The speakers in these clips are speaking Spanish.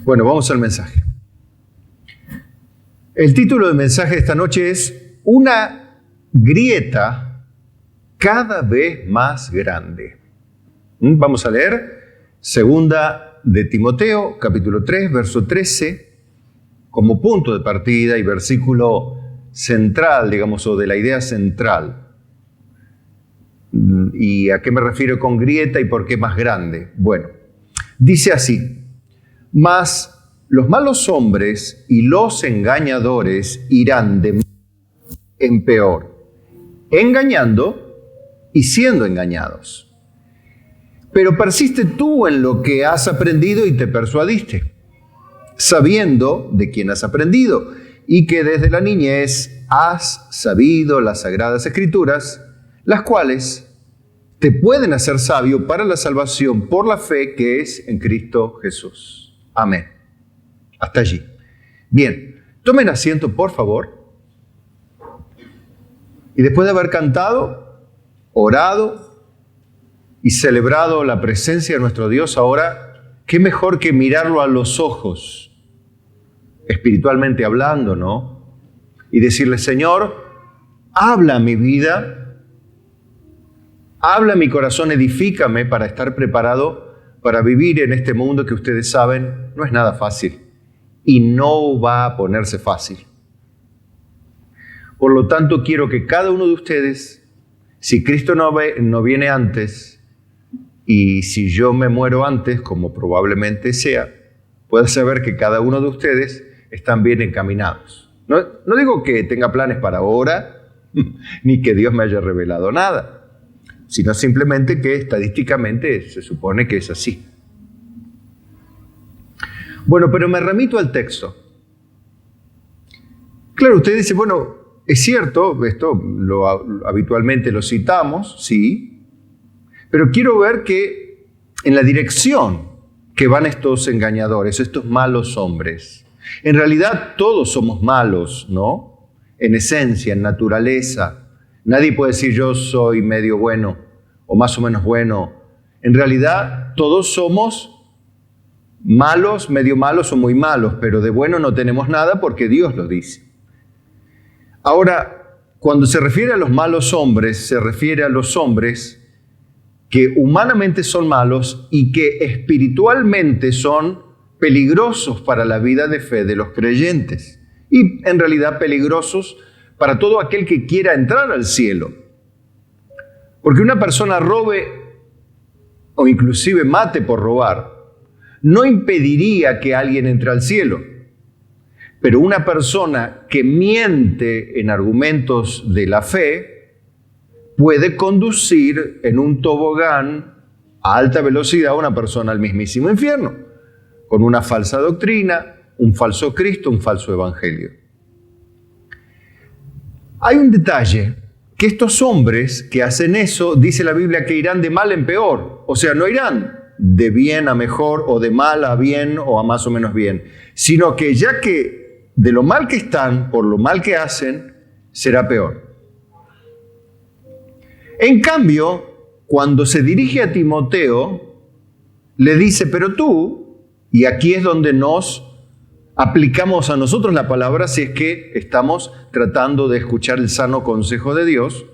Bueno, vamos al mensaje. El título del mensaje de esta noche es Una grieta cada vez más grande. Vamos a leer Segunda de Timoteo, capítulo 3, verso 13, como punto de partida y versículo central, digamos, o de la idea central. ¿Y a qué me refiero con grieta y por qué más grande? Bueno, dice así: mas los malos hombres y los engañadores irán de mal en peor, engañando y siendo engañados. Pero persiste tú en lo que has aprendido y te persuadiste, sabiendo de quién has aprendido y que desde la niñez has sabido las Sagradas Escrituras, las cuales te pueden hacer sabio para la salvación por la fe que es en Cristo Jesús. Amén. Hasta allí. Bien, tomen asiento, por favor. Y después de haber cantado, orado y celebrado la presencia de nuestro Dios, ahora, qué mejor que mirarlo a los ojos, espiritualmente hablando, ¿no? Y decirle: Señor, habla mi vida, habla mi corazón, edifícame para estar preparado para vivir en este mundo que ustedes saben no es nada fácil y no va a ponerse fácil. Por lo tanto, quiero que cada uno de ustedes, si Cristo no viene antes y si yo me muero antes, como probablemente sea, pueda saber que cada uno de ustedes están bien encaminados. No digo que tenga planes para ahora, ni que Dios me haya revelado nada, sino simplemente que estadísticamente se supone que es así. Bueno, pero me remito al texto. Claro, usted dice, bueno, es cierto, esto habitualmente lo citamos, sí, pero quiero ver que en la dirección que van estos engañadores, estos malos hombres. En realidad todos somos malos, ¿no? En esencia, en naturaleza. Nadie puede decir yo soy medio bueno o más o menos bueno. En realidad todos somos malos, medio malos o muy malos, pero de bueno no tenemos nada porque Dios lo dice. Ahora, cuando se refiere a los malos hombres, se refiere a los hombres que humanamente son malos y que espiritualmente son peligrosos para la vida de fe de los creyentes y en realidad peligrosos para todo aquel que quiera entrar al cielo. Porque una persona robe o inclusive mate por robar no impediría que alguien entre al cielo. Pero una persona que miente en argumentos de la fe puede conducir en un tobogán a alta velocidad a una persona al mismísimo infierno, con una falsa doctrina, un falso Cristo, un falso evangelio. Hay un detalle, que estos hombres que hacen eso, dice la Biblia que irán de mal en peor, o sea, no irán de bien a mejor o de mal a bien o a más o menos bien, sino que ya que de lo mal que están, por lo mal que hacen, será peor. En cambio, cuando se dirige a Timoteo, le dice, pero tú, y aquí es donde nos aplicamos a nosotros la palabra si es que estamos tratando de escuchar el sano consejo de Dios,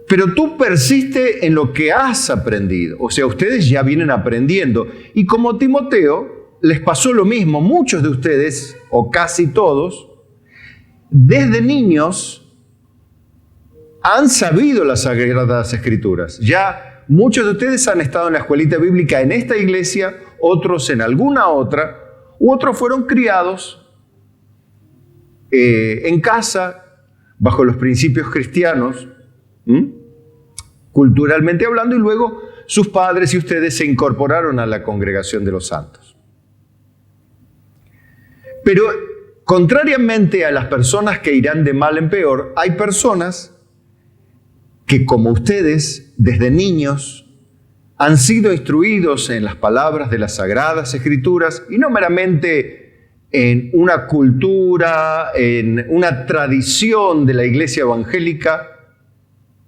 pero tú persiste en lo que has aprendido. O sea, ustedes ya vienen aprendiendo. Y como Timoteo, les pasó lo mismo. Muchos de ustedes, o casi todos, desde niños han sabido las Sagradas Escrituras. Ya muchos de ustedes han estado en la escuelita bíblica en esta iglesia, otros en alguna otra, u otros fueron criados en casa, bajo los principios cristianos, culturalmente hablando, y luego sus padres y ustedes se incorporaron a la congregación de los santos. Pero contrariamente a las personas que irán de mal en peor, hay personas que, como ustedes, desde niños, han sido instruidos en las palabras de las Sagradas Escrituras, y no meramente en una cultura, en una tradición de la iglesia evangélica,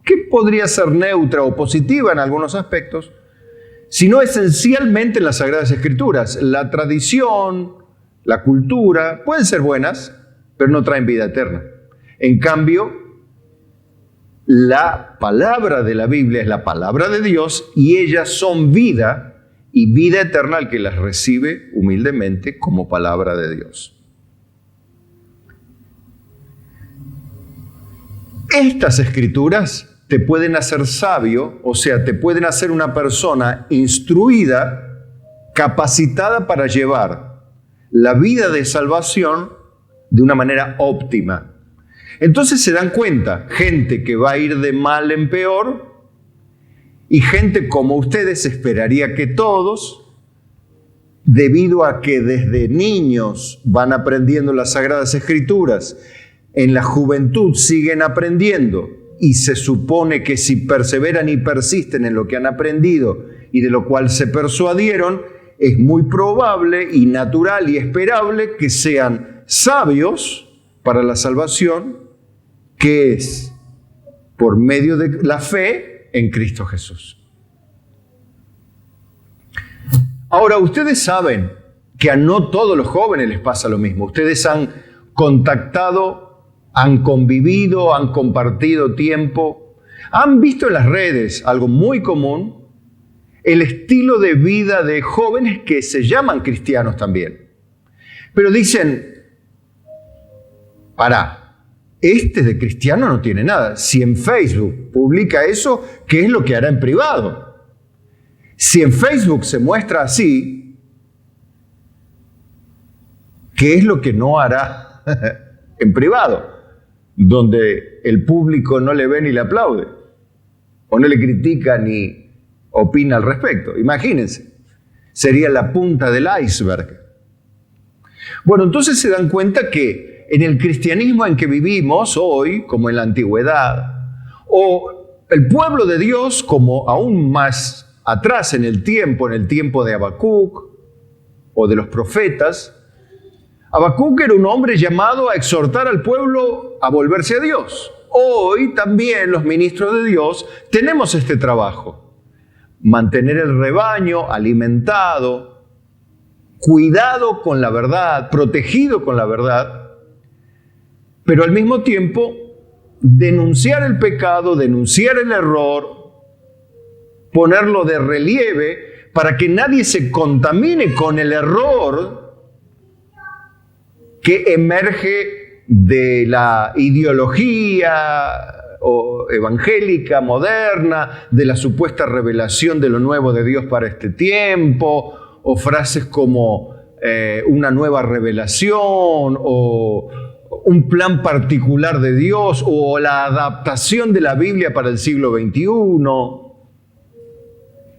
que podría ser neutra o positiva en algunos aspectos, sino esencialmente en las Sagradas Escrituras. La tradición, la cultura, pueden ser buenas, pero no traen vida eterna. En cambio, la palabra de la Biblia es la palabra de Dios y ellas son vida y vida eterna al que las recibe humildemente como palabra de Dios. Estas escrituras te pueden hacer sabio, o sea, te pueden hacer una persona instruida, capacitada para llevar la vida de salvación de una manera óptima. Entonces se dan cuenta, gente que va a ir de mal en peor y gente como ustedes, esperaría que todos, debido a que desde niños van aprendiendo las Sagradas Escrituras, en la juventud siguen aprendiendo y se supone que si perseveran y persisten en lo que han aprendido y de lo cual se persuadieron, es muy probable y natural y esperable que sean sabios para la salvación, que es por medio de la fe en Cristo Jesús. Ahora, ustedes saben que a no todos los jóvenes les pasa lo mismo. Ustedes han contactado, han convivido, han compartido tiempo, han visto en las redes algo muy común, el estilo de vida de jóvenes que se llaman cristianos también. Pero dicen, este de cristiano no tiene nada. Si en Facebook publica eso, ¿qué es lo que hará en privado? Si en Facebook se muestra así, ¿qué es lo que no hará en privado? Donde el público no le ve ni le aplaude, o no le critica ni opina al respecto. Imagínense, sería la punta del iceberg. Bueno, entonces se dan cuenta que en el cristianismo en que vivimos hoy, como en la antigüedad, o el pueblo de Dios, como aún más atrás en el tiempo de Habacuc o de los profetas, Habacuc era un hombre llamado a exhortar al pueblo a volverse a Dios. Hoy también los ministros de Dios tenemos este trabajo: mantener el rebaño alimentado, cuidado con la verdad, protegido con la verdad, pero al mismo tiempo denunciar el pecado, denunciar el error, ponerlo de relieve para que nadie se contamine con el error que emerge de la ideología evangélica moderna, de la supuesta revelación de lo nuevo de Dios para este tiempo, o frases como una nueva revelación, o un plan particular de Dios, o la adaptación de la Biblia para el siglo XXI,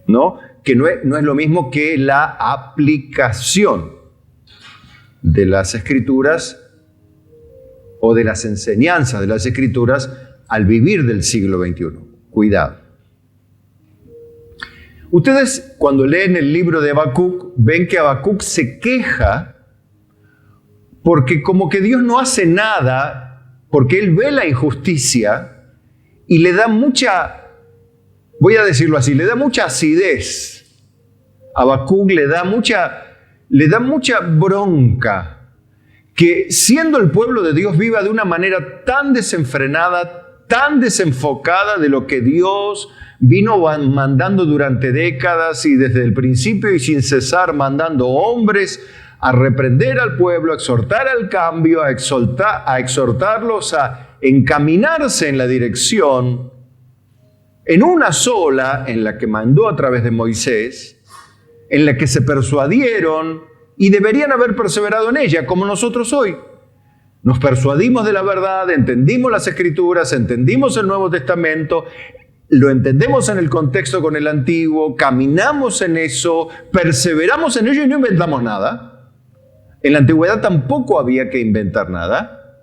¿no? Que no es lo mismo que la aplicación de las Escrituras o de las enseñanzas de las Escrituras al vivir del siglo XXI. Cuidado. Ustedes, cuando leen el libro de Habacuc, ven que Habacuc se queja porque como que Dios no hace nada, porque Él ve la injusticia y le da mucha, voy a decirlo así, le da mucha acidez. Habacuc le da mucha bronca que, siendo el pueblo de Dios, viva de una manera tan desenfrenada, tan desenfocada de lo que Dios vino mandando durante décadas y desde el principio y sin cesar mandando hombres a reprender al pueblo, a exhortar al cambio, a exhortarlos a encaminarse en la dirección, en una sola, en la que mandó a través de Moisés, en la que se persuadieron y deberían haber perseverado en ella, como nosotros hoy. Nos persuadimos de la verdad, entendimos las Escrituras, entendimos el Nuevo Testamento, lo entendemos en el contexto con el Antiguo, caminamos en eso, perseveramos en ello y no inventamos nada. En la antigüedad tampoco había que inventar nada.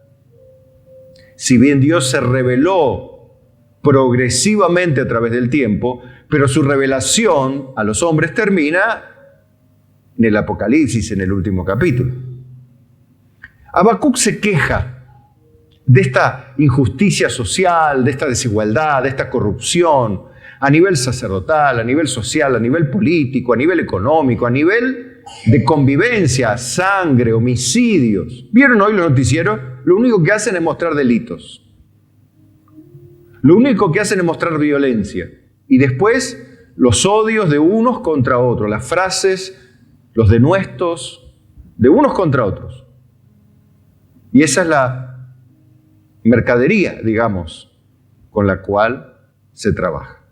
Si bien Dios se reveló progresivamente a través del tiempo, pero su revelación a los hombres termina en el Apocalipsis, en el último capítulo. Habacuc se queja de esta injusticia social, de esta desigualdad, de esta corrupción. a nivel sacerdotal, a nivel social, a nivel político, a nivel económico, a nivel de convivencia, sangre, homicidios. ¿Vieron hoy los noticieros? Lo único que hacen es mostrar delitos. Lo único que hacen es mostrar violencia. Y después los odios de unos contra otros, las frases, los denuestos de unos contra otros. Y esa es la mercadería, digamos, con la cual se trabaja.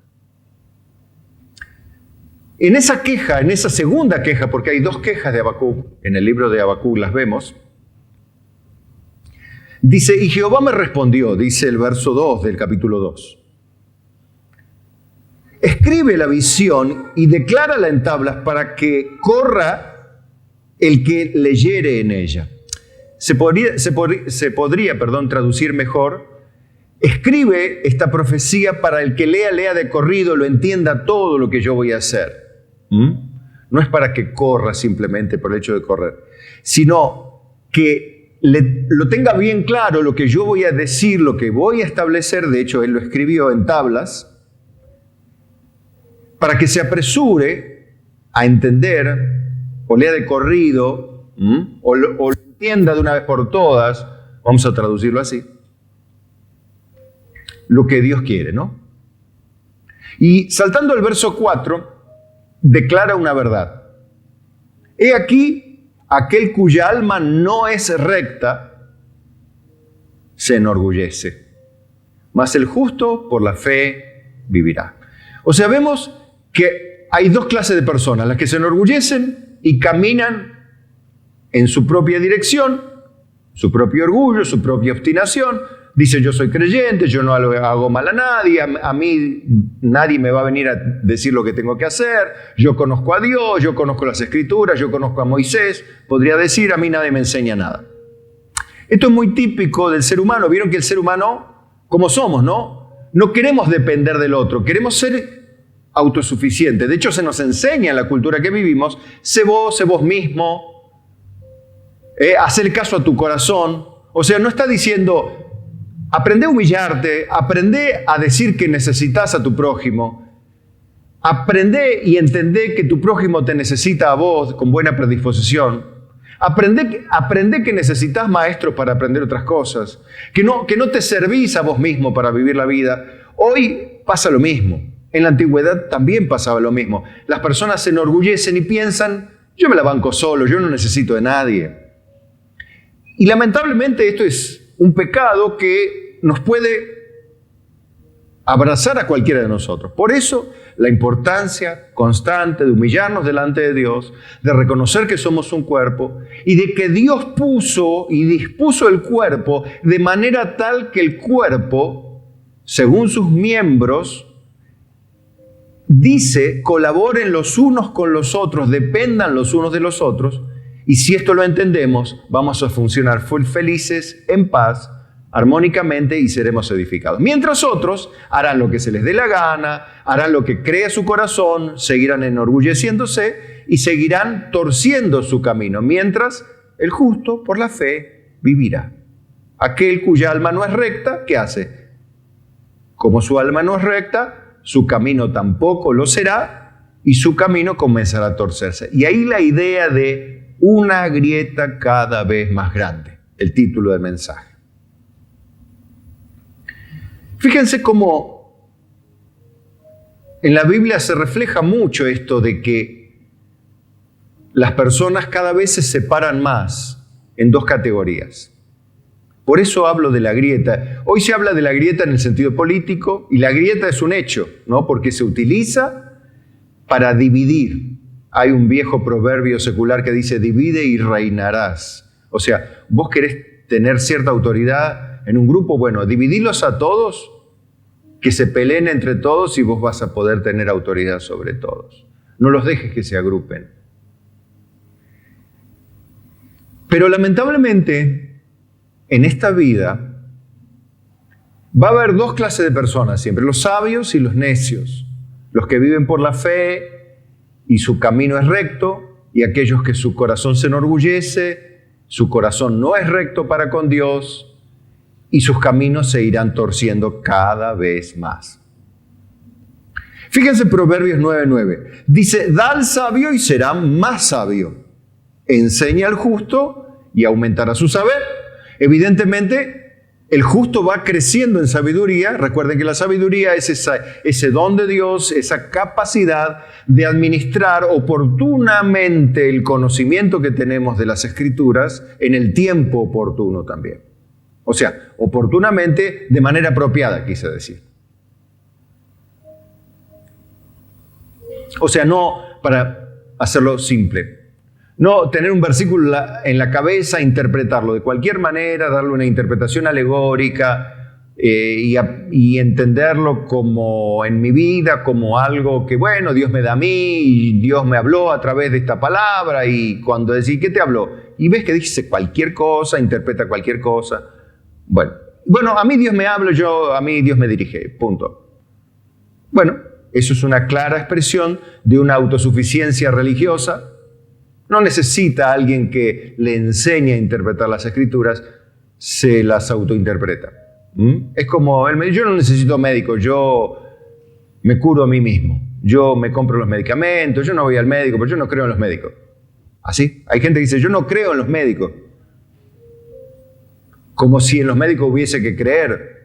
En esa queja, en esa segunda queja, porque hay dos quejas de Habacuc, en el libro de Habacuc las vemos, dice, y Jehová me respondió, dice el verso 2 del capítulo 2. Escribe la visión y declárala en tablas para que corra el que leyere en ella. Se podría traducir mejor. Escribe esta profecía para el que lea de corrido, lo entienda todo lo que yo voy a hacer. No es para que corra simplemente por el hecho de correr, sino que lo tenga bien claro lo que yo voy a decir, lo que voy a establecer. De hecho, él lo escribió en tablas, para que se apresure a entender, o lea de corrido, o lo entienda de una vez por todas, vamos a traducirlo así, lo que Dios quiere, ¿no? Y saltando al verso 4, declara una verdad. He aquí, aquel cuya alma no es recta, se enorgullece, mas el justo por la fe vivirá. O sea, vemos que hay dos clases de personas, las que se enorgullecen y caminan en su propia dirección, su propio orgullo, su propia obstinación. Dice, yo soy creyente, yo no hago mal a nadie, a mí nadie me va a venir a decir lo que tengo que hacer, yo conozco a Dios, yo conozco las Escrituras, yo conozco a Moisés, podría decir, a mí nadie me enseña nada. Esto es muy típico del ser humano. Vieron que el ser humano, como somos, ¿no? No queremos depender del otro, queremos ser autosuficiente. De hecho, se nos enseña en la cultura que vivimos, sé vos mismo, hacer caso a tu corazón. O sea, no está diciendo, aprende a humillarte, aprende a decir que necesitas a tu prójimo, aprende y entendé que tu prójimo te necesita a vos con buena predisposición, aprende que necesitas maestros para aprender otras cosas, que no te servís a vos mismo para vivir la vida. Hoy pasa lo mismo. En la antigüedad también pasaba lo mismo. Las personas se enorgullecen y piensan, yo me la banco solo, yo no necesito de nadie. Y lamentablemente esto es un pecado que nos puede abrazar a cualquiera de nosotros. Por eso la importancia constante de humillarnos delante de Dios, de reconocer que somos un cuerpo y de que Dios puso y dispuso el cuerpo de manera tal que el cuerpo, según sus miembros, dice, colaboren los unos con los otros, dependan los unos de los otros, y si esto lo entendemos, vamos a funcionar felices, en paz, armónicamente, y seremos edificados. Mientras otros harán lo que se les dé la gana, harán lo que crea su corazón, seguirán enorgulleciéndose y seguirán torciendo su camino, mientras el justo por la fe vivirá. Aquel cuya alma no es recta, ¿qué hace? Como su alma no es recta, su camino tampoco lo será y su camino comenzará a torcerse. Y ahí la idea de una grieta cada vez más grande, el título del mensaje. Fíjense cómo en la Biblia se refleja mucho esto de que las personas cada vez se separan más en dos categorías. Por eso hablo de la grieta. Hoy se habla de la grieta en el sentido político y la grieta es un hecho, ¿no? Porque se utiliza para dividir. Hay un viejo proverbio secular que dice, divide y reinarás. O sea, vos querés tener cierta autoridad en un grupo, bueno, dividirlos a todos, que se peleen entre todos y vos vas a poder tener autoridad sobre todos. No los dejes que se agrupen. Pero lamentablemente, en esta vida va a haber dos clases de personas siempre, los sabios y los necios, los que viven por la fe y su camino es recto, y aquellos que su corazón se enorgullece, su corazón no es recto para con Dios y sus caminos se irán torciendo cada vez más. Fíjense Proverbios 9:9. Dice, da al sabio y será más sabio. Enseña al justo y aumentará su saber. Evidentemente, el justo va creciendo en sabiduría. Recuerden que la sabiduría es ese don de Dios, esa capacidad de administrar oportunamente el conocimiento que tenemos de las Escrituras en el tiempo oportuno también. O sea, oportunamente de manera apropiada, quise decir. O sea, no para hacerlo simple. No tener un versículo en la cabeza, interpretarlo de cualquier manera, darle una interpretación alegórica y entenderlo como en mi vida, como algo que, bueno, Dios me da a mí y Dios me habló a través de esta palabra y cuando decís, ¿qué te habló? Y ves que dice cualquier cosa, interpreta cualquier cosa. Bueno, a mí Dios me habla, a mí Dios me dirige, punto. Bueno, eso es una clara expresión de una autosuficiencia religiosa. No necesita a alguien que le enseñe a interpretar las Escrituras, se las autointerpreta. Es como, yo no necesito médico, yo me curo a mí mismo. Yo me compro los medicamentos, yo no voy al médico, pero yo no creo en los médicos. ¿Así? Hay gente que dice, yo no creo en los médicos. Como si en los médicos hubiese que creer.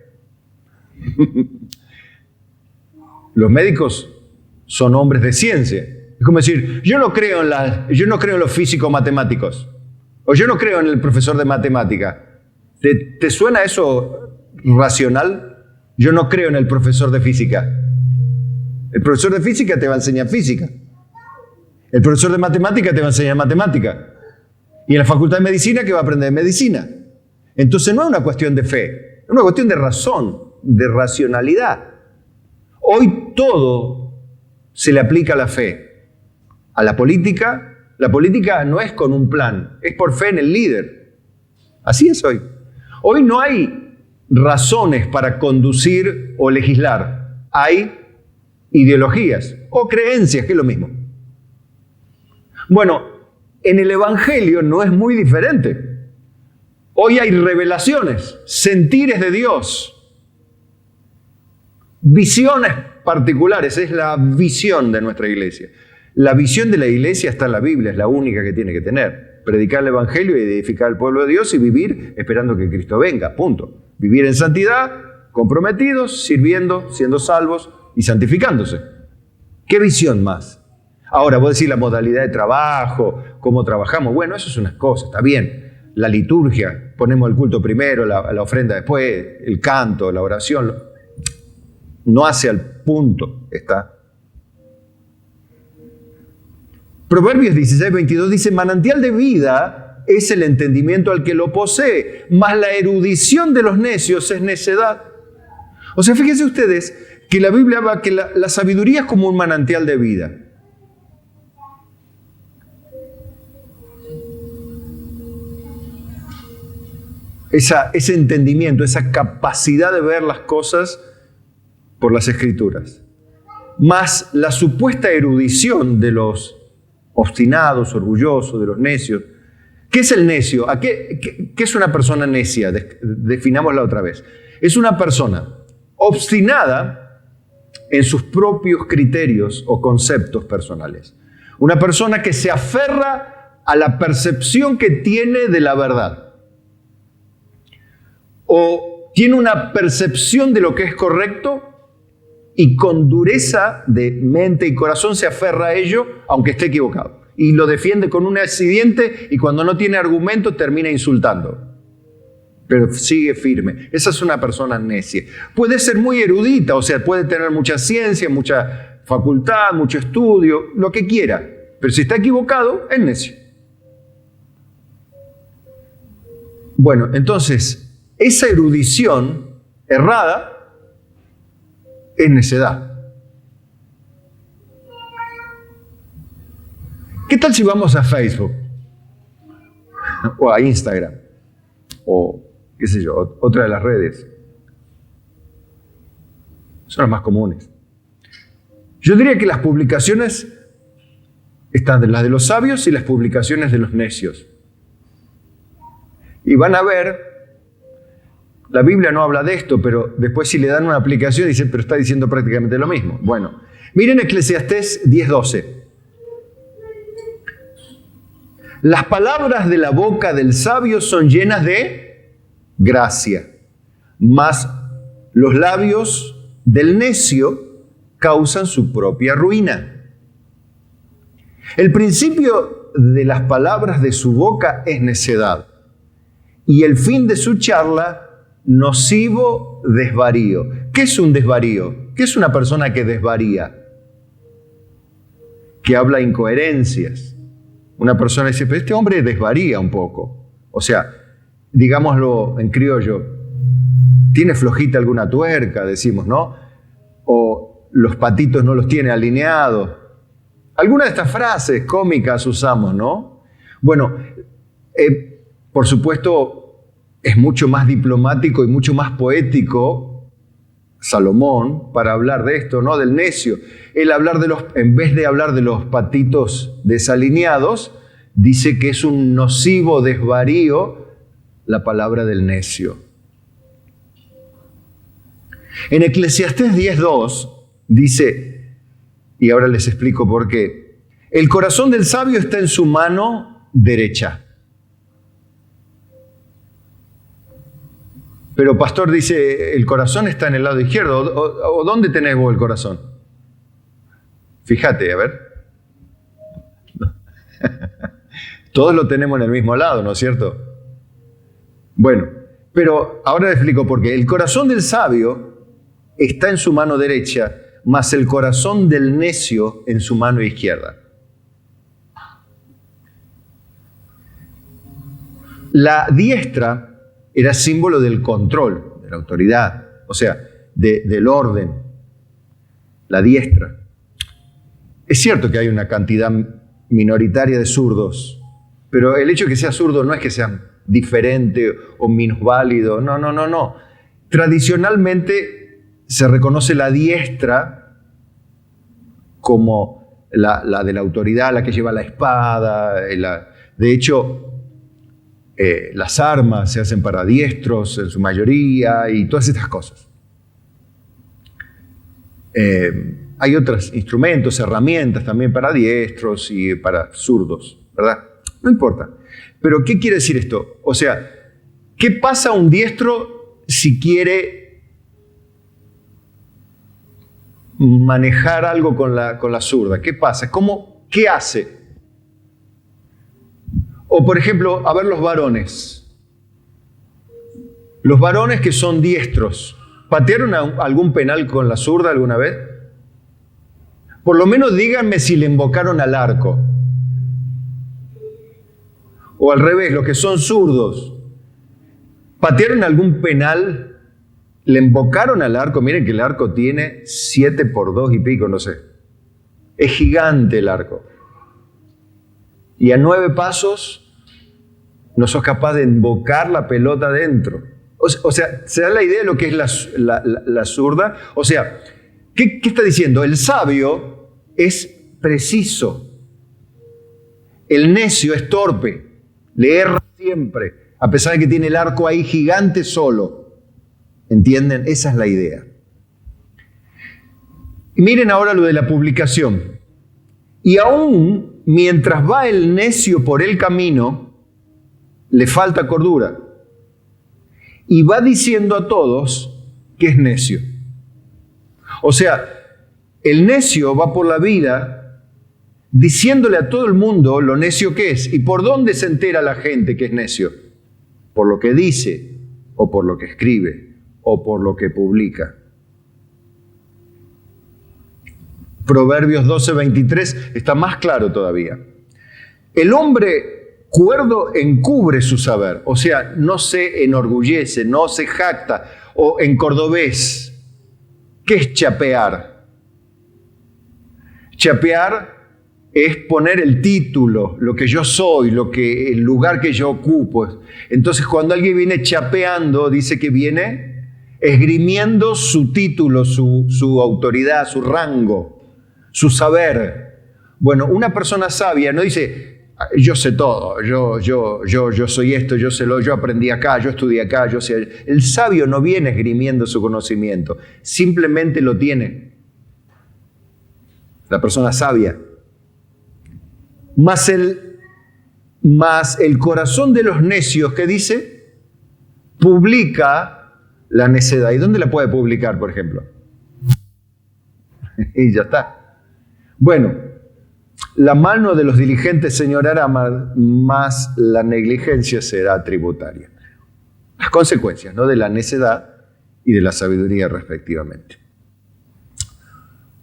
Los médicos son hombres de ciencia. Es como decir, yo no creo en los físicos matemáticos. O yo no creo en el profesor de matemática. ¿Te suena eso racional? Yo no creo en el profesor de física. El profesor de física te va a enseñar física. El profesor de matemática te va a enseñar matemática. Y en la facultad de medicina, ¿qué va a aprender? Medicina. Entonces no es una cuestión de fe, es una cuestión de razón, de racionalidad. Hoy todo se le aplica a la fe. A la política no es con un plan, es por fe en el líder. Así es hoy. Hoy no hay razones para conducir o legislar. Hay ideologías o creencias, que es lo mismo. Bueno, en el Evangelio no es muy diferente. Hoy hay revelaciones, sentires de Dios, visiones particulares, es la visión de nuestra iglesia. La visión de la iglesia está en la Biblia, es la única que tiene que tener. Predicar el Evangelio y edificar al pueblo de Dios y vivir esperando que Cristo venga, punto. Vivir en santidad, comprometidos, sirviendo, siendo salvos y santificándose. ¿Qué visión más? Ahora, vos decís la modalidad de trabajo, cómo trabajamos. Bueno, eso es una cosa, está bien. La liturgia, ponemos el culto primero, la ofrenda después, el canto, la oración. No hace al punto, está. Proverbios 16:22 dice, manantial de vida es el entendimiento al que lo posee, mas la erudición de los necios es necedad. O sea, fíjense ustedes que la Biblia habla que la sabiduría es como un manantial de vida. Ese entendimiento, esa capacidad de ver las cosas por las Escrituras. Más la supuesta erudición de los obstinados, orgullosos, de los necios. ¿Qué es el necio? ¿Qué es una persona necia? Definámosla otra vez. Es una persona obstinada en sus propios criterios o conceptos personales. Una persona que se aferra a la percepción que tiene de la verdad. O tiene una percepción de lo que es correcto y con dureza de mente y corazón se aferra a ello, aunque esté equivocado. Y lo defiende con un accidente y cuando no tiene argumento termina insultando. Pero sigue firme. Esa es una persona necia. Puede ser muy erudita, o sea, puede tener mucha ciencia, mucha facultad, mucho estudio, lo que quiera. Pero si está equivocado, es necio. Bueno, entonces, esa erudición errada es necedad. ¿Qué tal si vamos a Facebook? O a Instagram. O, qué sé yo, otra de las redes. Son las más comunes. Yo diría que las publicaciones están las de los sabios y las publicaciones de los necios. Y van a ver, la Biblia no habla de esto, pero después si le dan una aplicación dicen, pero está diciendo prácticamente lo mismo. Bueno, Miren Eclesiastés 10:12. Las palabras de la boca del sabio son llenas de gracia, mas los labios del necio causan su propia ruina. El principio de las palabras de su boca es necedad, y el fin de su charla, nocivo desvarío. ¿Qué es un desvarío? ¿Qué es una persona que desvaría? Que habla incoherencias. Una persona dice, pero este hombre desvaría un poco. O sea, digámoslo en criollo, tiene flojita alguna tuerca, decimos, ¿no? O los patitos no los tiene alineados. Algunas de estas frases cómicas usamos, ¿no? Bueno, por supuesto, es mucho más diplomático y mucho más poético Salomón para hablar de esto, ¿no? Del necio. Él en vez de hablar de los patitos desalineados, dice que es un nocivo desvarío la palabra del necio. En Eclesiastés 10:2 dice, y ahora les explico por qué, el corazón del sabio está en su mano derecha. Pero pastor dice, el corazón está en el lado izquierdo. ¿O dónde tenés vos el corazón? Fíjate, a ver. Todos lo tenemos en el mismo lado, ¿no es cierto? Bueno, pero ahora les explico por qué. El corazón del sabio está en su mano derecha, mas el corazón del necio en su mano izquierda. La diestra era símbolo del control, de la autoridad, o sea, del orden, la diestra. Es cierto que hay una cantidad minoritaria de zurdos, pero el hecho de que sea zurdo no es que sea diferente o minusválido, no. Tradicionalmente se reconoce la diestra como la de la autoridad, la que lleva la espada. De hecho, las armas se hacen para diestros en su mayoría y todas estas cosas. Hay otros instrumentos, herramientas también para diestros y para zurdos, ¿verdad? No importa. Pero ¿qué quiere decir esto? O sea, ¿qué pasa a un diestro si quiere manejar algo con la zurda? ¿Qué pasa? ¿Qué hace? O por ejemplo, a ver los varones. Los varones que son diestros, ¿patearon algún penal con la zurda alguna vez? Por lo menos díganme si le invocaron al arco. O al revés, los que son zurdos, ¿patearon algún penal? ¿Le invocaron al arco? Miren que el arco tiene 7 por 2 y pico, no sé. Es gigante el arco. Y a 9 pasos no sos capaz de invocar la pelota adentro. O sea, ¿se da la idea de lo que es la zurda? O sea, ¿qué está diciendo? El sabio es preciso. El necio es torpe. Le erra siempre, a pesar de que tiene el arco ahí gigante solo. ¿Entienden? Esa es la idea. Y miren ahora lo de la publicación. Y aún mientras va el necio por el camino, le falta cordura. Y va diciendo a todos que es necio. O sea, el necio va por la vida diciéndole a todo el mundo lo necio que es. ¿Y por dónde se entera la gente que es necio? Por lo que dice, o por lo que escribe, o por lo que publica. Proverbios 12:23 está más claro todavía. El hombre cuerdo encubre su saber, o sea, no se enorgullece, no se jacta, o en cordobés, ¿qué es chapear? Chapear es poner el título, lo que yo soy, el lugar que yo ocupo. Entonces, cuando alguien viene chapeando, dice que viene esgrimiendo su título, su autoridad, su rango, su saber. Bueno, una persona sabia no dice, yo sé todo, yo soy esto, yo aprendí acá, yo estudié acá, yo sé. El sabio no viene esgrimiendo su conocimiento, simplemente lo tiene. la persona sabia. Mas el corazón de los necios, ¿qué dice? Publica la necedad. ¿Y dónde la puede publicar, por ejemplo? Y ya está. Bueno, la mano de los diligentes señorará, más la negligencia será tributaria. Las consecuencias, ¿no?, de la necedad y de la sabiduría respectivamente.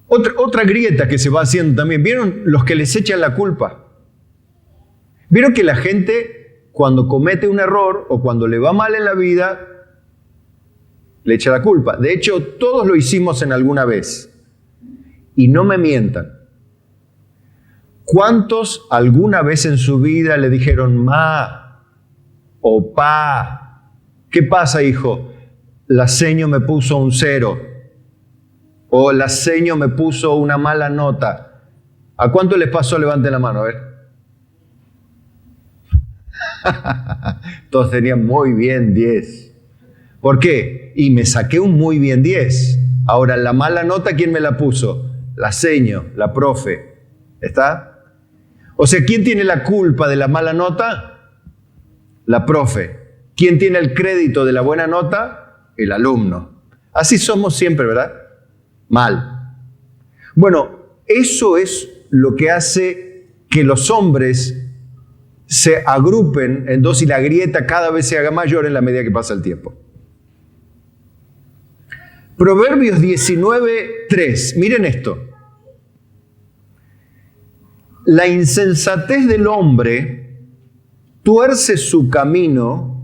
Otra grieta que se va haciendo también. ¿Vieron los que les echan la culpa? ¿Vieron que la gente cuando comete un error o cuando le va mal en la vida le echa la culpa? De hecho, todos lo hicimos en alguna vez. Y no me mientan. ¿Cuántos alguna vez en su vida le dijeron ma o pa? ¿Qué pasa, hijo? La seño me puso un 0. O la seño me puso una mala nota. ¿A cuánto les pasó? Levanten la mano, a ver. Todos tenían muy bien 10. ¿Por qué? Y me saqué un muy bien 10. Ahora, la mala nota, ¿quién me la puso? La seño, la profe. ¿Está? O sea, ¿quién tiene la culpa de la mala nota? La profe. ¿Quién tiene el crédito de la buena nota? El alumno. Así somos siempre, ¿verdad? Mal. Bueno, eso es lo que hace que los hombres se agrupen en dos y la grieta cada vez se haga mayor en la medida que pasa el tiempo. Proverbios 19:3. Miren esto. La insensatez del hombre tuerce su camino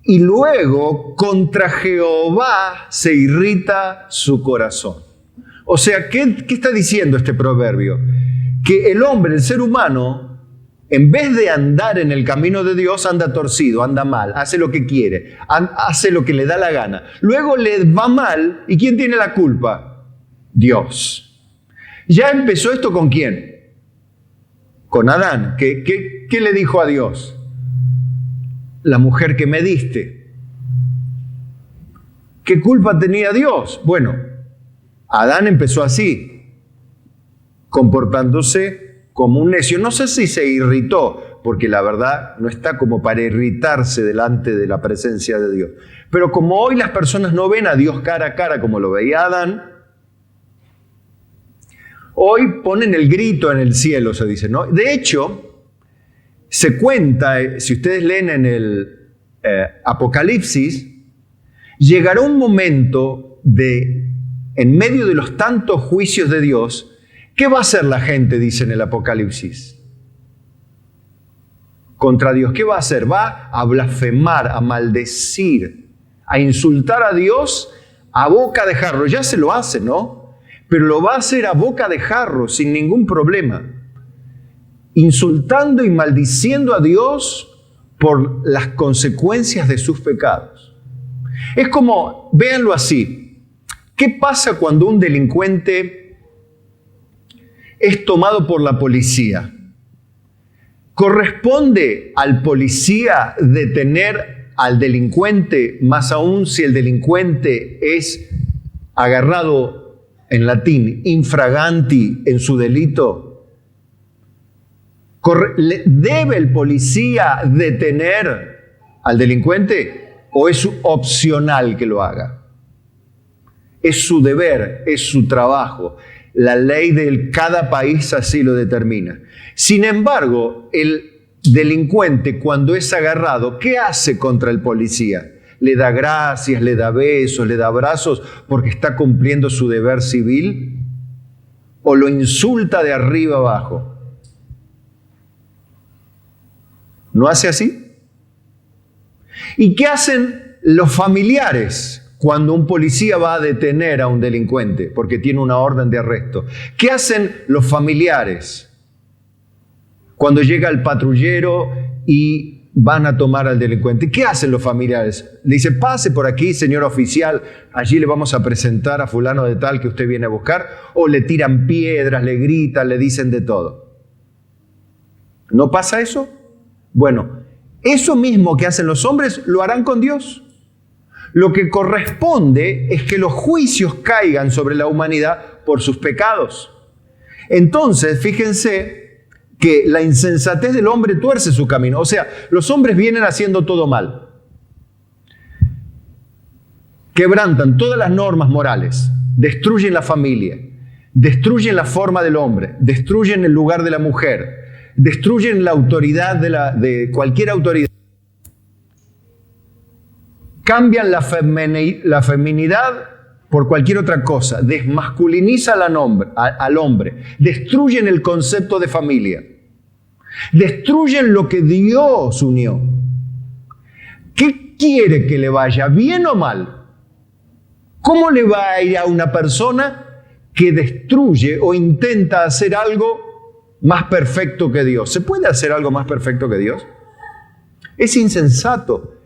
y luego contra Jehová se irrita su corazón. O sea, ¿qué está diciendo este proverbio? Que el hombre, el ser humano, en vez de andar en el camino de Dios, anda torcido, anda mal, hace lo que quiere, hace lo que le da la gana. Luego le va mal, ¿y quién tiene la culpa? Dios. ¿Ya empezó esto con quién? Con Adán. ¿Qué le dijo a Dios? La mujer que me diste. ¿Qué culpa tenía Dios? Bueno, Adán empezó así, comportándose como un necio. No sé si se irritó, porque la verdad no está como para irritarse delante de la presencia de Dios. Pero como hoy las personas no ven a Dios cara a cara como lo veía Adán, hoy ponen el grito en el cielo, se dice, ¿no? De hecho, se cuenta, si ustedes leen en el Apocalipsis, llegará un momento en medio de los tantos juicios de Dios, ¿qué va a hacer la gente? Dice en el Apocalipsis. Contra Dios, ¿qué va a hacer? Va a blasfemar, a maldecir, a insultar a Dios a boca de jarro. Ya se lo hace, ¿no? Pero lo va a hacer a boca de jarro, sin ningún problema. Insultando y maldiciendo a Dios por las consecuencias de sus pecados. Es como, véanlo así, ¿qué pasa cuando un delincuente es tomado por la policía? ¿Corresponde al policía detener al delincuente, más aún si el delincuente es agarrado, en latín, infraganti, en su delito? ¿Debe el policía detener al delincuente o es opcional que lo haga? Es su deber, es su trabajo. La ley de cada país así lo determina. Sin embargo, el delincuente, cuando es agarrado, ¿qué hace contra el policía? ¿Le da gracias, le da besos, le da abrazos porque está cumpliendo su deber civil? ¿O lo insulta de arriba abajo? ¿No hace así? ¿Y qué hacen los familiares cuando un policía va a detener a un delincuente porque tiene una orden de arresto? ¿Qué hacen los familiares cuando llega el patrullero y van a tomar al delincuente? ¿Qué hacen los familiares? Le dicen, pase por aquí, señor oficial, allí le vamos a presentar a fulano de tal que usted viene a buscar. O le tiran piedras, le gritan, le dicen de todo. ¿No pasa eso? Bueno, eso mismo que hacen los hombres lo harán con Dios. Lo que corresponde es que los juicios caigan sobre la humanidad por sus pecados. Entonces, fíjense que la insensatez del hombre tuerce su camino. O sea, los hombres vienen haciendo todo mal. Quebrantan todas las normas morales, destruyen la familia, destruyen la forma del hombre, destruyen el lugar de la mujer, destruyen la autoridad de cualquier autoridad. Cambian la feminidad por cualquier otra cosa, desmasculinizan al hombre, destruyen el concepto de familia, destruyen lo que Dios unió. ¿Qué quiere que le vaya, bien o mal? ¿Cómo le va a ir a una persona que destruye o intenta hacer algo más perfecto que Dios? ¿Se puede hacer algo más perfecto que Dios? Es insensato.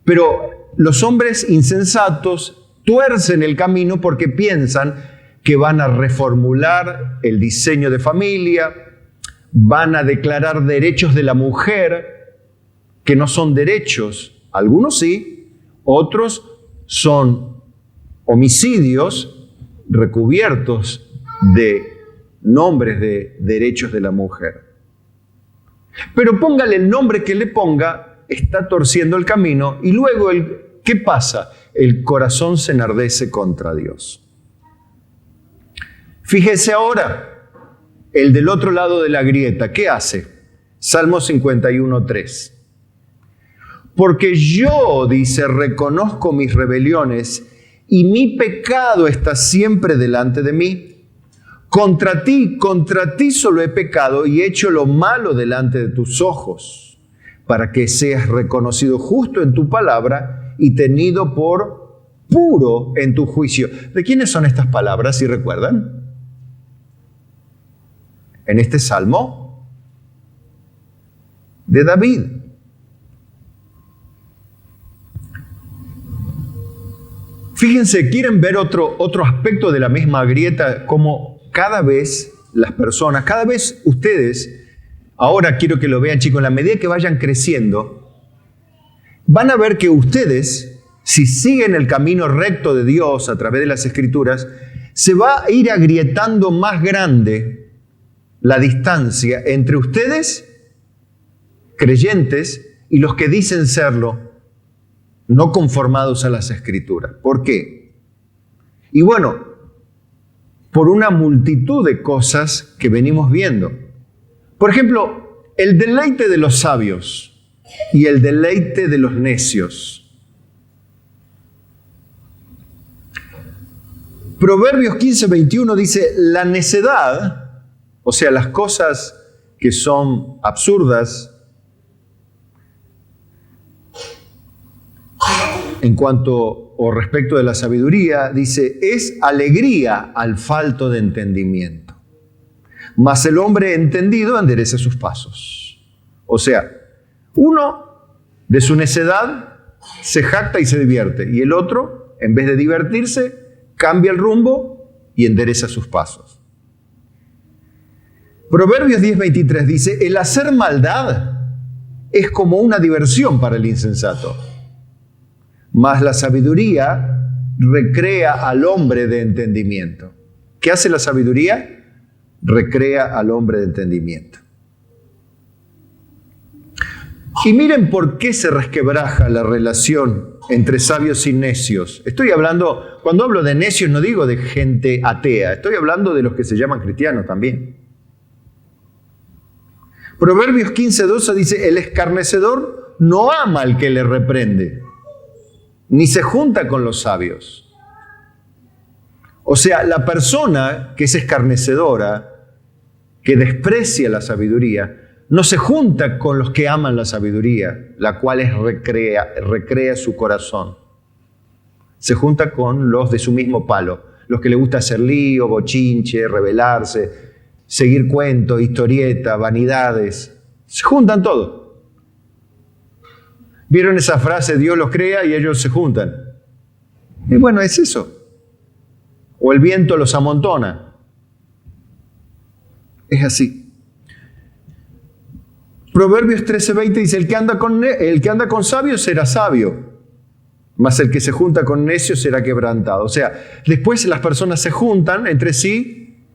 Pero los hombres insensatos tuercen el camino porque piensan que van a reformular el diseño de familia, van a declarar derechos de la mujer que no son derechos. Algunos sí, otros son homicidios recubiertos de nombres de derechos de la mujer. Pero póngale el nombre que le ponga, está torciendo el camino y luego ¿qué pasa? El corazón se enardece contra Dios. Fíjese ahora, el del otro lado de la grieta, ¿qué hace? Salmo 51:3. Porque yo, dice, reconozco mis rebeliones y mi pecado está siempre delante de mí. Contra ti solo he pecado y he hecho lo malo delante de tus ojos, para que seas reconocido justo en tu palabra y tenido por puro en tu juicio. ¿De quiénes son estas palabras, si recuerdan? En este salmo, de David. Fíjense, ¿quieren ver otro aspecto de la misma grieta? Como cada vez las personas, cada vez ustedes, ahora quiero que lo vean, chicos, en la medida que vayan creciendo, van a ver que ustedes, si siguen el camino recto de Dios a través de las Escrituras, se va a ir agrietando más grande la distancia entre ustedes, creyentes, y los que dicen serlo, no conformados a las Escrituras. ¿Por qué? Y bueno, por una multitud de cosas que venimos viendo. Por ejemplo, el deleite de los sabios y el deleite de los necios. Proverbios 15:21 dice, la necedad, o sea, las cosas que son absurdas en cuanto o respecto de la sabiduría, dice, es alegría al falto de entendimiento. Mas el hombre entendido endereza sus pasos. O sea, uno de su necedad se jacta y se divierte, y el otro, en vez de divertirse, cambia el rumbo y endereza sus pasos. Proverbios 10:23 dice, el hacer maldad es como una diversión para el insensato, mas la sabiduría recrea al hombre de entendimiento. ¿Qué hace la sabiduría? Recrea al hombre de entendimiento. Y miren por qué se resquebraja la relación entre sabios y necios. Estoy hablando, cuando hablo de necios no digo de gente atea, estoy hablando de los que se llaman cristianos también. Proverbios 15:12 dice, el escarnecedor no ama al que le reprende, ni se junta con los sabios. O sea, la persona que es escarnecedora, que desprecia la sabiduría, no se junta con los que aman la sabiduría, la cual recrea su corazón. Se junta con los de su mismo palo, los que le gusta hacer lío, bochinche, rebelarse, seguir cuentos, historietas, vanidades. Se juntan todos. ¿Vieron esa frase? Dios los crea y ellos se juntan. Y bueno, es eso. O el viento los amontona. Es así. Proverbios 13:20 dice, el que anda con sabios será sabio, mas el que se junta con necios será quebrantado. O sea, después las personas se juntan entre sí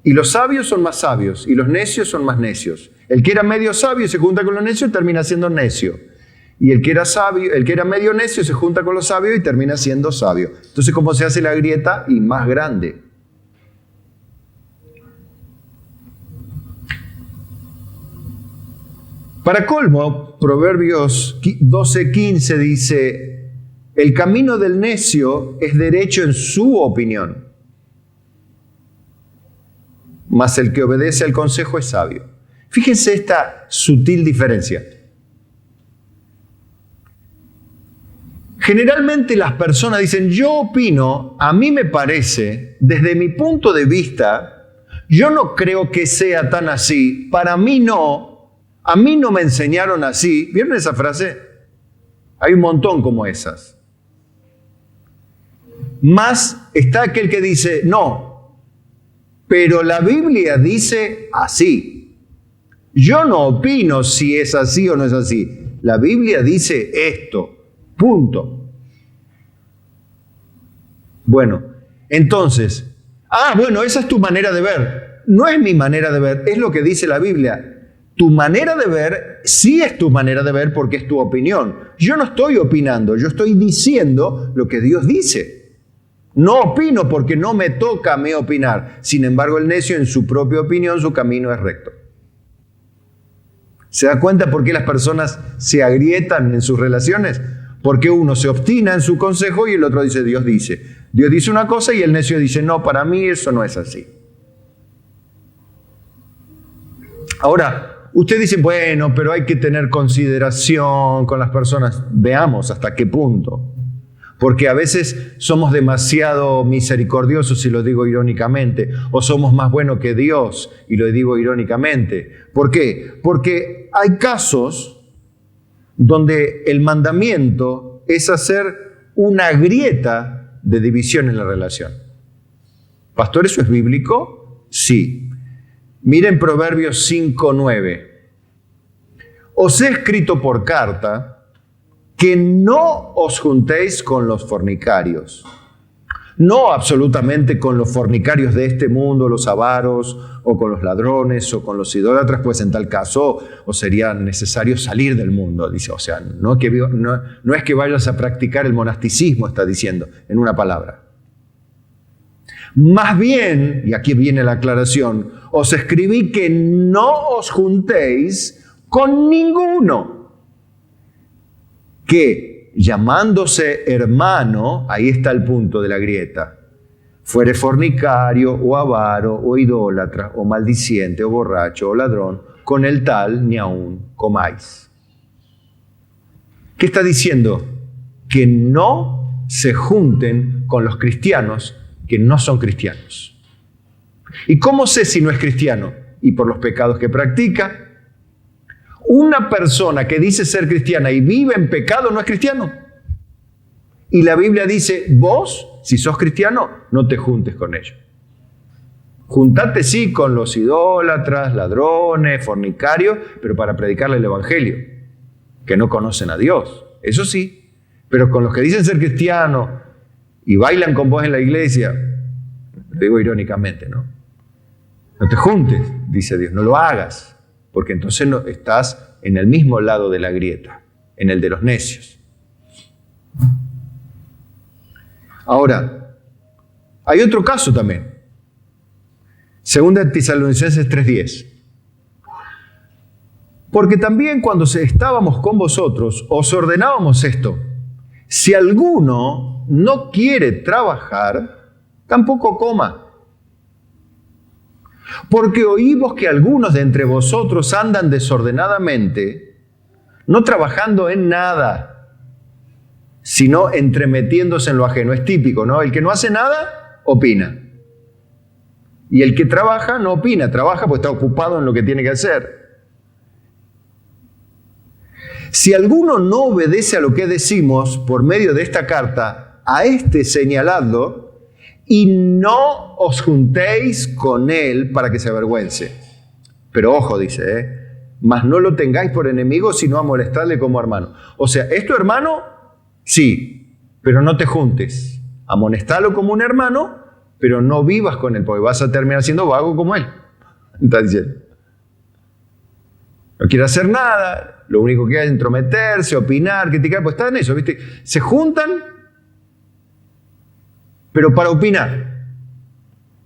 Y los sabios son más sabios, y los necios son más necios. El que era medio sabio y se junta con los necios termina siendo necio. Y el que era sabio, el que era medio necio se junta con los sabios y termina siendo sabio. Entonces, ¿cómo se hace la grieta? Y más grande. Para colmo, Proverbios 12:15 dice: el camino del necio es derecho en su opinión, mas el que obedece al consejo es sabio. Fíjense esta sutil diferencia. Generalmente las personas dicen: yo opino, a mí me parece, desde mi punto de vista, yo no creo que sea tan así, para mí no. A mí no me enseñaron así. ¿Vieron esa frase? Hay un montón como esas. Más está aquel que dice: no, pero la Biblia dice así. Yo no opino si es así o no es así. La Biblia dice esto. Punto. Bueno, entonces, bueno, esa es tu manera de ver. No es mi manera de ver, es lo que dice la Biblia. Tu manera de ver sí es tu manera de ver porque es tu opinión. Yo no estoy opinando, yo estoy diciendo lo que Dios dice. No opino porque no me toca a mí opinar. Sin embargo, el necio en su propia opinión, su camino es recto. ¿Se da cuenta por qué las personas se agrietan en sus relaciones? Porque uno se obstina en su consejo y el otro dice: Dios dice. Dios dice una cosa y el necio dice: no, para mí eso no es así. Ahora, usted dice: bueno, pero hay que tener consideración con las personas. Veamos hasta qué punto. Porque a veces somos demasiado misericordiosos, y lo digo irónicamente, o somos más buenos que Dios, y lo digo irónicamente. ¿Por qué? Porque hay casos donde el mandamiento es hacer una grieta de división en la relación. ¿Pastor, eso es bíblico? Sí. Miren Proverbios 5:9. Os he escrito por carta que no os juntéis con los fornicarios. No absolutamente con los fornicarios de este mundo, los avaros, o con los ladrones, o con los idólatras, pues en tal caso os sería necesario salir del mundo. Dice, o sea, no es que vayas a practicar el monasticismo, está diciendo, en una palabra. Más bien, y aquí viene la aclaración, os escribí que no os juntéis con ninguno que, llamándose hermano, ahí está el punto de la grieta, fuere fornicario o avaro o idólatra o maldiciente o borracho o ladrón, con el tal ni aun comáis. ¿Qué está diciendo? Que no se junten con los cristianos que no son cristianos. ¿Y cómo sé si no es cristiano? Y por los pecados que practica. Una persona que dice ser cristiana y vive en pecado no es cristiano. Y la Biblia dice, vos, si sos cristiano, no te juntes con ellos. Juntate sí con los idólatras, ladrones, fornicarios, pero para predicarle el evangelio, que no conocen a Dios. Eso sí, pero con los que dicen ser cristianos y bailan con vos en la iglesia, lo digo irónicamente, ¿no? No te juntes, dice Dios, no lo hagas, porque entonces no, estás en el mismo lado de la grieta, en el de los necios. Ahora, hay otro caso también. Segunda Tesalonicenses 3:10. Porque también cuando estábamos con vosotros, os ordenábamos esto. Si alguno no quiere trabajar, tampoco coma. Porque oímos que algunos de entre vosotros andan desordenadamente, no trabajando en nada, sino entremetiéndose en lo ajeno. Es típico, ¿no? El que no hace nada, opina. Y el que trabaja, no opina. Trabaja porque está ocupado en lo que tiene que hacer. Si alguno no obedece a lo que decimos por medio de esta carta, a este señaladlo, y no os juntéis con él para que se avergüence. Pero ojo, dice, mas no lo tengáis por enemigo, sino a molestarle como hermano. O sea, ¿es tu hermano? Sí, pero no te juntes. Amonestalo como un hermano, pero no vivas con él, porque vas a terminar siendo vago como él. Está diciendo. No quiere hacer nada, lo único que hay es entrometerse, opinar, criticar, pues está en eso, ¿viste? Se juntan, pero para opinar,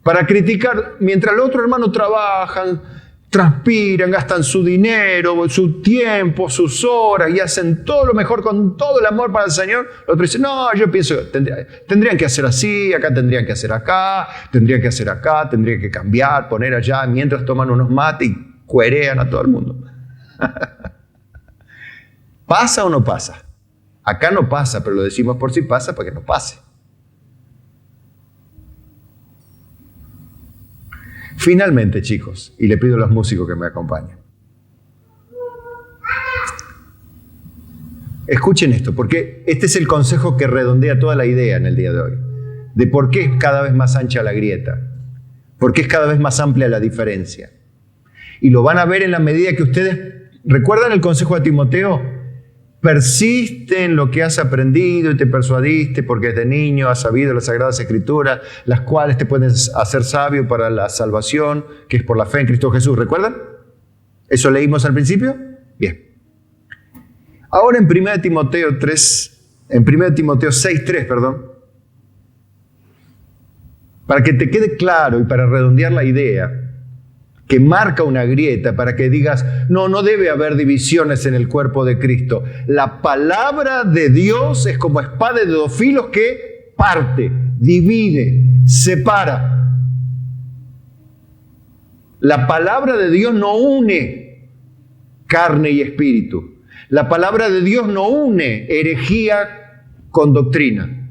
para criticar, mientras los otros hermanos trabajan, transpiran, gastan su dinero, su tiempo, sus horas y hacen todo lo mejor con todo el amor para el Señor. El otro dice, no, yo pienso que tendrían que hacer así, acá tendrían que hacer acá, tendrían que hacer acá, tendrían que cambiar, poner allá, mientras toman unos mates y cuerean a todo el mundo. ¿Pasa o no pasa? Acá no pasa, pero lo decimos por si pasa para que no pase. Finalmente, chicos, y le pido a los músicos que me acompañen. Escuchen esto, porque este es el consejo que redondea toda la idea en el día de hoy. De por qué es cada vez más ancha la grieta. Por qué es cada vez más amplia la diferencia. Y lo van a ver en la medida que ustedes... ¿Recuerdan el consejo de Timoteo? Persiste en lo que has aprendido y te persuadiste porque desde niño has sabido las Sagradas Escrituras, las cuales te pueden hacer sabio para la salvación, que es por la fe en Cristo Jesús. ¿Recuerdan? ¿Eso leímos al principio? Bien. Ahora en 1 Timoteo 6:3, para que te quede claro y para redondear la idea, que marca una grieta para que digas, no debe haber divisiones en el cuerpo de Cristo. La palabra de Dios es como espada de dos filos que parte, divide, separa. La palabra de Dios no une carne y espíritu. La palabra de Dios no une herejía con doctrina.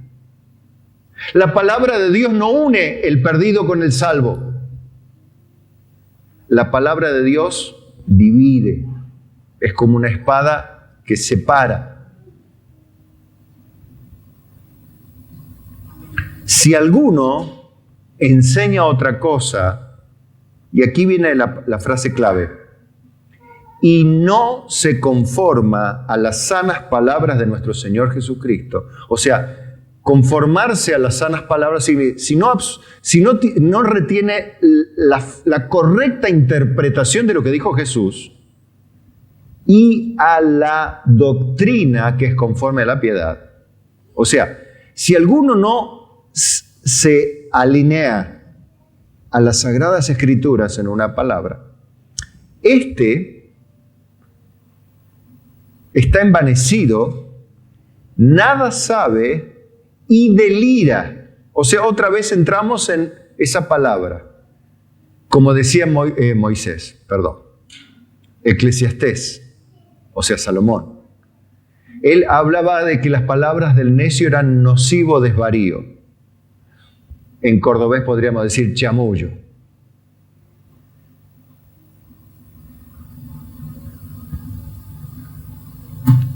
La palabra de Dios no une el perdido con el salvo. La palabra de Dios divide. Es como una espada que separa. Si alguno enseña otra cosa, y aquí viene la frase clave, y no se conforma a las sanas palabras de nuestro Señor Jesucristo, o sea, conformarse a las sanas palabras, si no retiene la correcta interpretación de lo que dijo Jesús y a la doctrina que es conforme a la piedad. O sea, si alguno no se alinea a las Sagradas Escrituras en una palabra, está envanecido, nada sabe y delira. O sea, otra vez entramos en esa palabra. Como decía Eclesiastés, o sea, Salomón. Él hablaba de que las palabras del necio eran nocivo desvarío. En cordobés podríamos decir chamullo.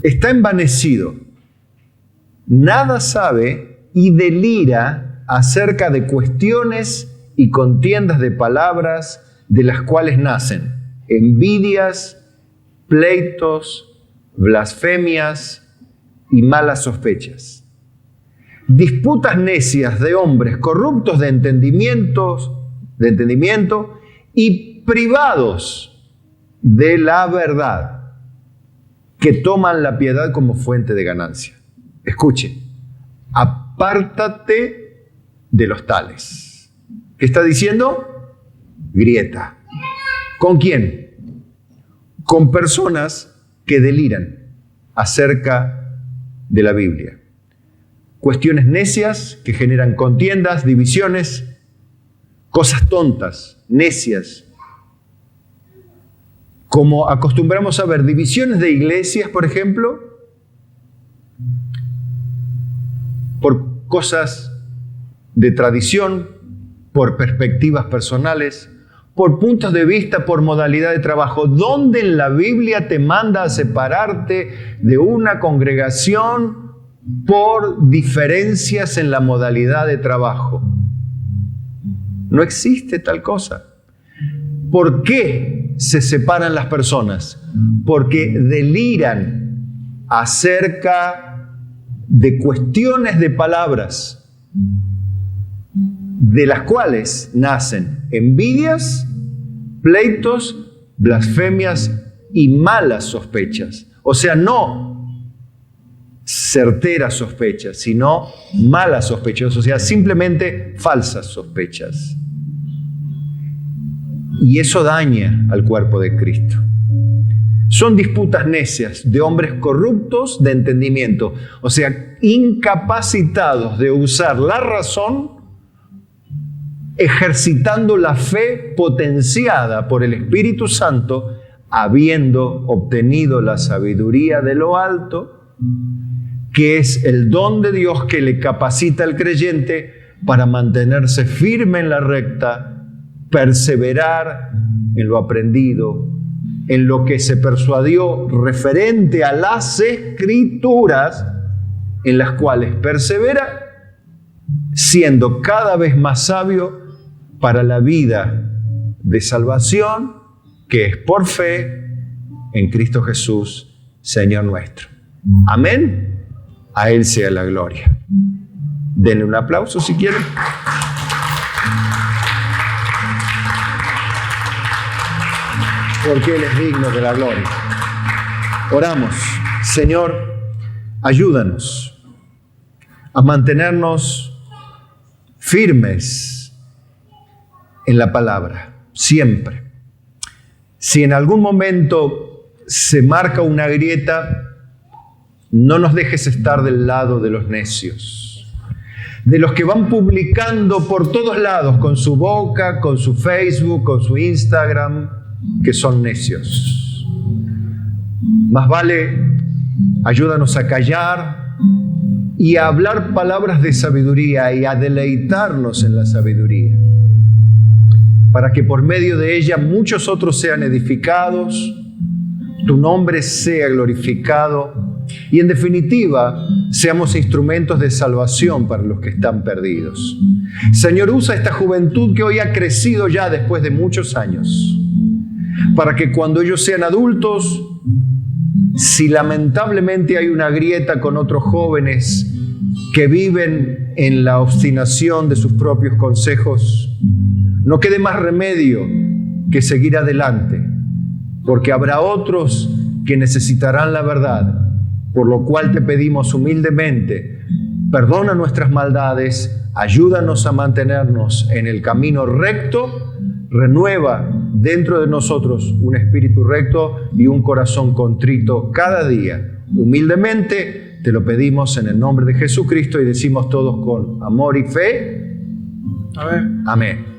Está envanecido. Nada sabe y delira acerca de cuestiones y contiendas de palabras de las cuales nacen envidias, pleitos, blasfemias y malas sospechas. Disputas necias de hombres corruptos de entendimiento y privados de la verdad, que toman la piedad como fuente de ganancia. Escuche, apártate de los tales. ¿Qué está diciendo? Grieta. ¿Con quién? Con personas que deliran acerca de la Biblia. Cuestiones necias que generan contiendas, divisiones, cosas tontas, necias. Como acostumbramos a ver divisiones de iglesias, por ejemplo, por cosas de tradición, por perspectivas personales, por puntos de vista, por modalidad de trabajo. ¿Dónde en la Biblia te manda a separarte de una congregación por diferencias en la modalidad de trabajo? No existe tal cosa. ¿Por qué se separan las personas? Porque deliran acerca de cuestiones de palabras. de las cuales nacen envidias, pleitos, blasfemias y malas sospechas. O sea, no certeras sospechas, sino malas sospechas, o sea, simplemente falsas sospechas. Y eso daña al cuerpo de Cristo. Son disputas necias de hombres corruptos de entendimiento, o sea, incapacitados de usar la razón, ejercitando la fe potenciada por el Espíritu Santo, habiendo obtenido la sabiduría de lo alto, que es el don de Dios que le capacita al creyente para mantenerse firme en la recta, perseverar en lo aprendido, en lo que se persuadió referente a las Escrituras, en las cuales persevera, siendo cada vez más sabio para la vida de salvación, que es por fe en Cristo Jesús, Señor nuestro. Amén. A Él sea la gloria. Denle un aplauso si quieren. Porque Él es digno de la gloria. Oramos. Señor, ayúdanos a mantenernos firmes en la palabra, siempre. Si en algún momento se marca una grieta, no nos dejes estar del lado de los necios, de los que van publicando por todos lados con su boca, con su Facebook, con su Instagram, que son necios. Más vale, ayúdanos a callar y a hablar palabras de sabiduría y a deleitarnos en la sabiduría, para que por medio de ella muchos otros sean edificados, tu nombre sea glorificado y en definitiva seamos instrumentos de salvación para los que están perdidos. Señor, usa esta juventud que hoy ha crecido ya después de muchos años, para que cuando ellos sean adultos, si lamentablemente hay una grieta con otros jóvenes que viven en la obstinación de sus propios consejos, no quede más remedio que seguir adelante, porque habrá otros que necesitarán la verdad, por lo cual te pedimos humildemente, perdona nuestras maldades, ayúdanos a mantenernos en el camino recto, renueva dentro de nosotros un espíritu recto y un corazón contrito cada día. Humildemente te lo pedimos en el nombre de Jesucristo y decimos todos con amor y fe. Amén. Amén.